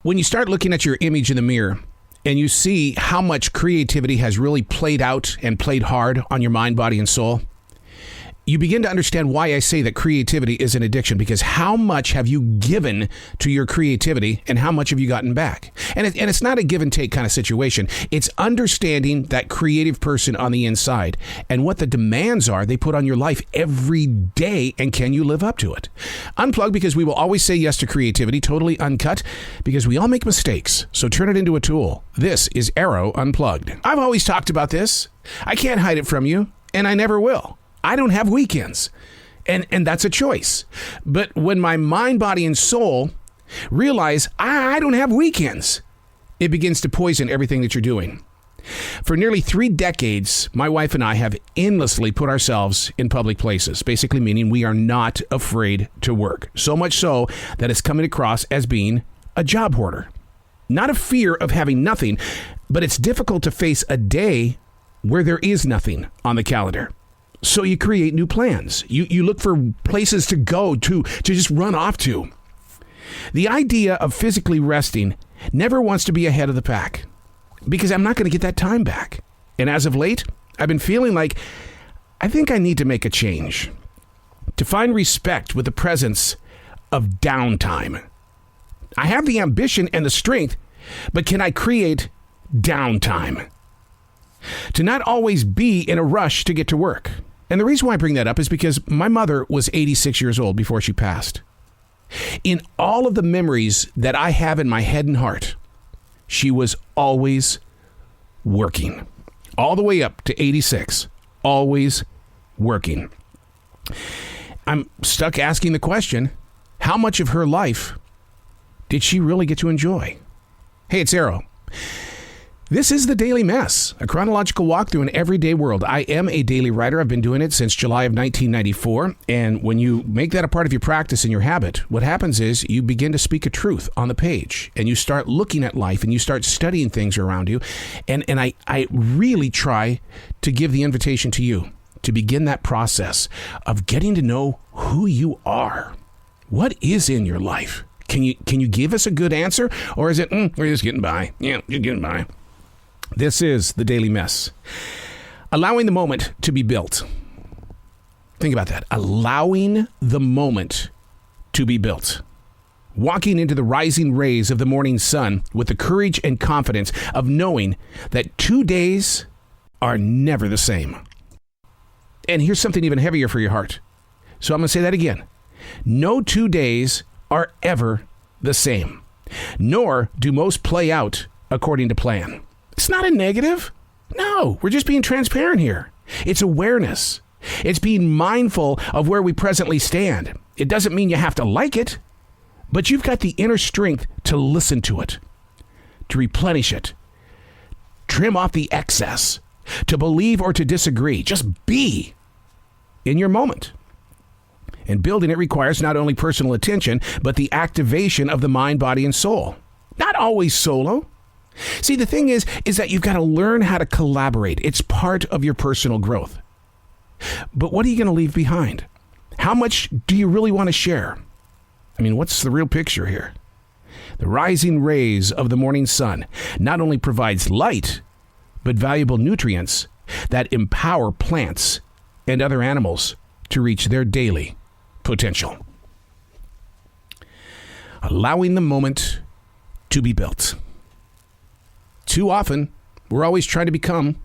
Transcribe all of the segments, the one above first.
When you start looking at your image in the mirror and you see how much creativity has really played out and played hard on your mind, body, and soul, you begin to understand why I say that creativity is an addiction, because how much have you given to your creativity and how much have you gotten back? And it's not a give and take kind of situation. It's understanding that creative person on the inside and what the demands are they put on your life every day, and can you live up to it? Unplugged, because we will always say yes to creativity, totally uncut, because we all make mistakes. So turn it into a tool. This is Arroe Unplugged. I've always talked about this. I can't hide it from you, and I never will. I don't have weekends, and that's a choice. But when my mind, body, and soul realize I don't have weekends, it begins to poison everything that you're doing. For nearly 3 decades, my wife and I have endlessly put ourselves in public places, basically meaning we are not afraid to work. So much so that it's coming across as being a job hoarder. Not a fear of having nothing, but it's difficult to face a day where there is nothing on the calendar. So you create new plans. You look for places to go to just run off to. The idea of physically resting never wants to be ahead of the pack, because I'm not going to get that time back. And as of late, I've been feeling like I think I need to make a change to find respect with the presence of downtime. I have the ambition and the strength, but can I create downtime? To not always be in a rush to get to work. And the reason why I bring that up is because my mother was 86 years old before she passed. In all of the memories that I have in my head and heart, she was always working. All the way up to 86. Always working. I'm stuck asking the question, how much of her life did she really get to enjoy? Hey, it's Arroe. This is The Daily Mess, a chronological walk through an everyday world. I am a daily writer. I've been doing it since July of 1994. And when you make that a part of your practice and your habit, what happens is you begin to speak a truth on the page, and you start looking at life and you start studying things around you. And I really try to give the invitation to you to begin that process of getting to know who you are. What is in your life? Can you give us a good answer? Or is it, we're just getting by? Yeah, you're getting by. This is The Daily Mess. Allowing the moment to be built. Think about that. Allowing the moment to be built. Walking into the rising rays of the morning sun with the courage and confidence of knowing that 2 days are never the same. And here's something even heavier for your heart. So I'm going to say that again. No 2 days are ever the same, nor do most play out according to plan. It's not a negative. No, we're just being transparent here. It's awareness. It's being mindful of where we presently stand. It doesn't mean you have to like it, but you've got the inner strength to listen to it, to replenish it, trim off the excess, to believe or to disagree. Just be in your moment. And building it requires not only personal attention, but the activation of the mind, body, and soul. Not always solo. See, the thing is that you've got to learn how to collaborate. It's part of your personal growth. But what are you going to leave behind? How much do you really want to share? I mean, what's the real picture here? The rising rays of the morning sun not only provides light, but valuable nutrients that empower plants and other animals to reach their daily potential. Allowing the moment to be built. Too often, we're always trying to become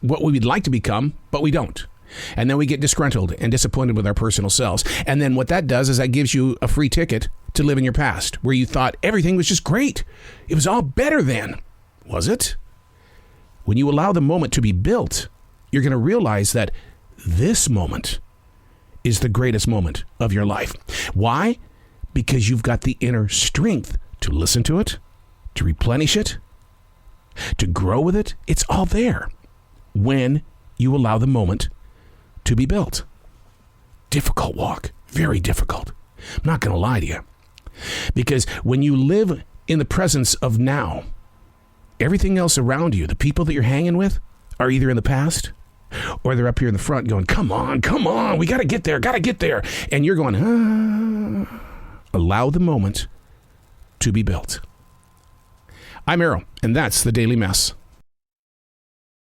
what we would like to become, but we don't. And then we get disgruntled and disappointed with our personal selves. And then what that does is that gives you a free ticket to live in your past, where you thought everything was just great. It was all better then. Was it? When you allow the moment to be built, you're going to realize that this moment is the greatest moment of your life. Why? Because you've got the inner strength to listen to it, to replenish it, to grow with it. It's all there when you allow the moment to be built. Difficult walk. Very difficult. I'm not going to lie to you. Because when you live in the presence of now, everything else around you, the people that you're hanging with, are either in the past or they're up here in the front going, come on, we got to get there. And you're going, Allow the moment to be built. I'm Arroe, and that's the Daily Mess.